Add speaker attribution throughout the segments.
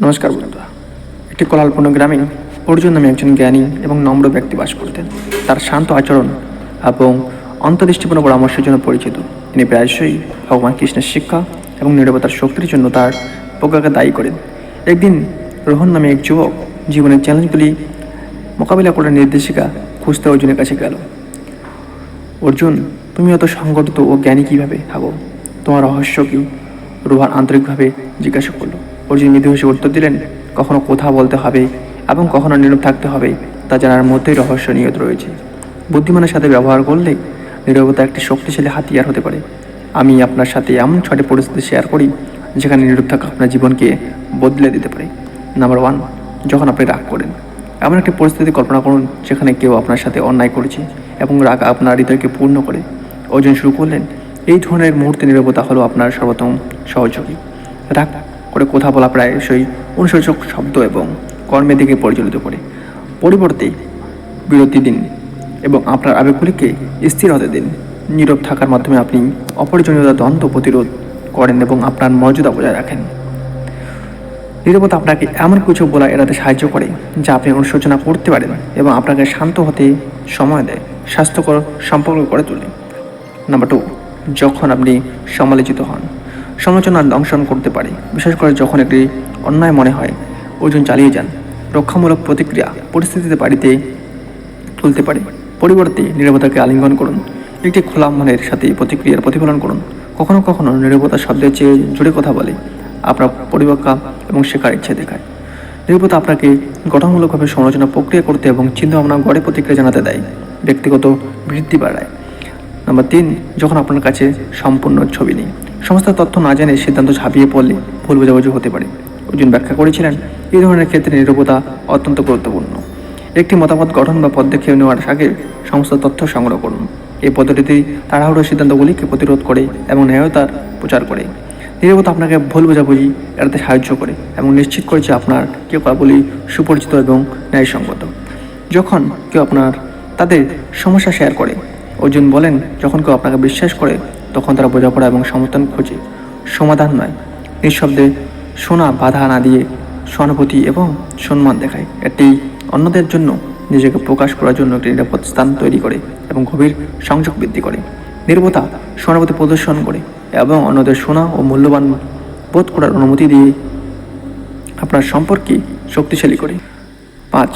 Speaker 1: নমস্কার বন্ধুরা। একটি কোলাহলপূর্ণ গ্রামে অর্জুন নামে একজন জ্ঞানী এবং নম্র ব্যক্তি বাস করতেন। তার শান্ত আচরণ এবং অন্তর্দৃষ্টিপূর্ণ পরামর্শের জন্য পরিচিত। তিনি প্রায়শই ভগবান কৃষ্ণের শিক্ষা এবং নীরবতার শক্তির জন্য তার প্রজ্ঞাকে দায়ী করেন। একদিন রোহন নামে এক যুবক জীবনের চ্যালেঞ্জগুলি মোকাবিলা করার নির্দেশিকা খুঁজতে অর্জুনের কাছে গেল। অর্জুন, তুমি অত সংগঠিত ও জ্ঞানী কীভাবে থাকো? তোমার রহস্য কি? রোহন আন্তরিকভাবে জিজ্ঞাসা করল। অর্জুন মৃদু হেসে উত্তর দিলেন, কখনো কথা বলতে হবে এবং কখনো নীরব থাকতে হবে, তা জানার মধ্যেই রহস্য নিহিত রয়েছে। বুদ্ধিমানের সাথে ব্যবহার করলে নীরবতা একটি শক্তিশালী হাতিয়ার হতে পারে। আমি আপনার সাথে এমন 6টি পরিস্থিতি শেয়ার করি যেখানে নীরব থাকা আপনার জীবনকে বদলে দিতে পারে। নাম্বার 1, যখন আপনি রাগ করেন। এমন একটি পরিস্থিতি কল্পনা করুন যেখানে কেউ আপনার সাথে অন্যায় করেছে এবং রাগ আপনার হৃদয়কে পূর্ণ করে। অর্জুন শুরু করলেন, এই ধরনের মুহূর্তে নীরবতা হলো আপনার সর্বোত্তম সহযোগী। রাগ করে কথা বলা প্রায়শই অনুশোচক শব্দ এবং কর্মের দিকে পরিচালিত করে। পরিবর্তে বিরতি দিন এবং আপনার আবেগগুলিকে স্থির হতে দিন। নীরব থাকার মাধ্যমে আপনি অপ্রয়োজনীয়তা দ্বন্দ্ব প্রতিরোধ করেন এবং আপনার মর্যাদা বজায় রাখেন। নীরবতা আপনাকে এমন কিছু বলা এড়াতে সাহায্য করে যা আপনি অনুশোচনা করতে পারেন এবং আপনাকে শান্ত হতে সময় দেয়, স্বাস্থ্যকর সম্পর্ক গড়ে তোলে। নাম্বার 2, যখন আপনি সমালোচিত হন। সমালোচনা দংশন করতে পারে, বিশেষ করে যখন একটি অন্যায় মনে হয়। অর্জুন চালিয়ে যান। রক্ষামূলক প্রতিক্রিয়া পরিস্থিতিতে বাড়িতে তুলতে পারে। পরিবর্তে নীরবতাকে আলিঙ্গন করুন। একটি খোলা মনের সাথে প্রতিক্রিয়ার প্রতিফলন করুন। কখনো কখনো নীরবতা শব্দের চেয়ে জোরে কথা বলে, আপনার পরিবক্তা এবং শেখার ইচ্ছে দেখায়। নীরবতা আপনাকে গঠনমূলকভাবে সমালোচনা প্রক্রিয়া করতে এবং চিন্তাভাবনা গড়ে প্রতিক্রিয়া জানাতে দেয়, ব্যক্তিগত বৃদ্ধি বাড়ায়। নাম্বার 3, যখন আপনার কাছে সম্পূর্ণ ছবি নেই। সমস্ত তথ্য না জেনে সিদ্ধান্ত ঝাঁপিয়ে পড়লে ভুল বোঝাবুঝি হতে পারে। অর্জুন ব্যাখ্যা করেছিলেন, এই ধরনের ক্ষেত্রে নীরবতা অত্যন্ত গুরুত্বপূর্ণ। একটি মতামত গঠন বা পদক্ষেপ নেওয়ার আগে সমস্ত তথ্য সংগ্রহ করুন। এই পদ্ধতিতে তাড়াহুড়ো সিদ্ধান্তগুলিকে প্রতিরোধ করে এবং ন্যায়তার প্রচার করে। নীরবতা আপনাকে ভুল বোঝাবুঝি এড়াতে সাহায্য করে এবং নিশ্চিত করে যে আপনার কেউ কথাগুলি সুপরিচিত এবং ন্যায়সঙ্গত। যখন কেউ আপনার তাদের সমস্যা শেয়ার করে। অর্জুন বলেন, যখন কেউ আপনাকে বিশ্বাস করে তখন তারা বোঝাপড়া এবং সমর্থন খোঁজে, সমাধান নয়। নিঃশব্দে শোনা, বাধা না দিয়ে সহানুভূতি এবং সম্মান দেখায়। এটি অন্যদের জন্য নিজেকে প্রকাশ করার জন্য একটি নিরাপদ স্থান তৈরি করে এবং গভীর সংযোগ বৃদ্ধি করে। নীরবতা সহানুভূতি প্রদর্শন করে এবং অন্যদের শোনা ও মূল্যবান বোধ করার অনুমতি দিয়ে আপনার সম্পর্কে শক্তিশালী করে। 5,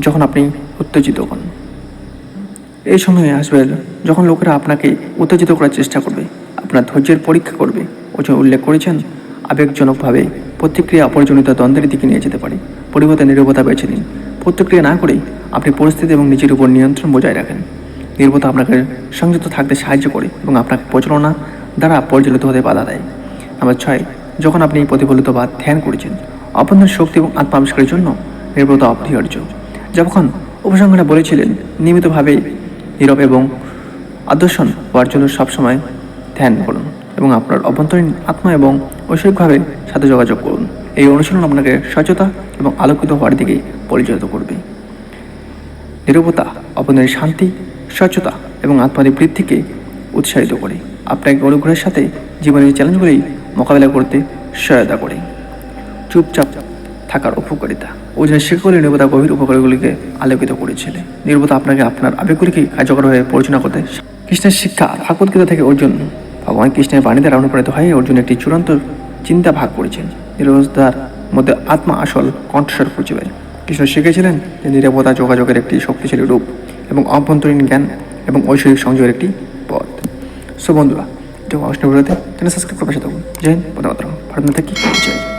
Speaker 1: যখন আপনি উত্তেজিত হন। এই সময়ে আসবে যখন লোকেরা আপনাকে উত্তেজিত করার চেষ্টা করবে, আপনার ধৈর্যের পরীক্ষা করবে। অর্জুন উল্লেখ করেছেন, আবেগজনকভাবে প্রতিক্রিয়া অপ্রয়োজনীয়তা দ্বন্দ্বের দিকে নিয়ে যেতে পারে। পরিবর্তে নীরবতা বেছে নিন। প্রতিক্রিয়া না করেই আপনি পরিস্থিতি এবং নিজের উপর নিয়ন্ত্রণ বজায় রাখেন। নীরবতা আপনাকে সংযত থাকতে সাহায্য করে এবং আপনাকে প্রচারণা দ্বারা পরিচালিত হতে বাধা দেয়। নাম্বার 6, যখন আপনি প্রতিফলিত বা ধ্যান করেছেন। অভ্যন্তরীণ শক্তি এবং আত্মাবিষ্কারের জন্য নীরবতা অপরিহার্য। যখন উপসংহারে বলেছিলেন, নিয়মিতভাবে নীরব এবং আদর্শন হওয়ার জন্য সবসময় ধ্যান করুন এবং আপনার অভ্যন্তরীণ আত্মা এবং ঐশ্বরিকভাবে সাথে যোগাযোগ করুন। এই অনুশীলন আপনাকে সচেতন এবং আলোকিত হওয়ার দিকে পরিচালিত করবে। নীরবতা অভ্যন্তরীণ শান্তি, স্বচ্ছতা এবং আত্মার বৃদ্ধিকে উৎসাহিত করে, আপনাকে অনুগ্রহের সাথে জীবনের চ্যালেঞ্জগুলি মোকাবিলা করতে সহায়তা করে। চুপচাপ থাকার উপকারিতা। ওজন শিক্ষকগুলি নীরবতা গভীর উপকারগুলিকে আলোকিত করেছিলেন। নীরবতা আপনাকে আপনার আবেগগুলিকে কার্যকরভাবে পরিচালনা করতে। কৃষ্ণের শিক্ষা ভাগবতগীতা থেকে অর্জুন ভগবান কৃষ্ণের বাণী দ্বারা অনুপ্রাণিত হয়ে অর্জুন একটি চূড়ান্ত চিন্তা ভাগ করেছেন। নীরবতার মধ্যে আত্মা আসল কণ্ঠস্বর খুঁজে পায়। কৃষ্ণ শিখেছিলেন যে নীরবতা যোগাযোগের একটি শক্তিশালী রূপ এবং অভ্যন্তরীণ জ্ঞান এবং ঐশ্বরিক সংযোগের একটি পথ। সো বন্ধুরা, যখন অনুষ্ঠানগুলোতে চ্যানেল সাবস্ক্রাইব করে পাশে থাকুন। জয় হিন্দ, বন্দে মাতরম। ভারত মাতা কি জয়।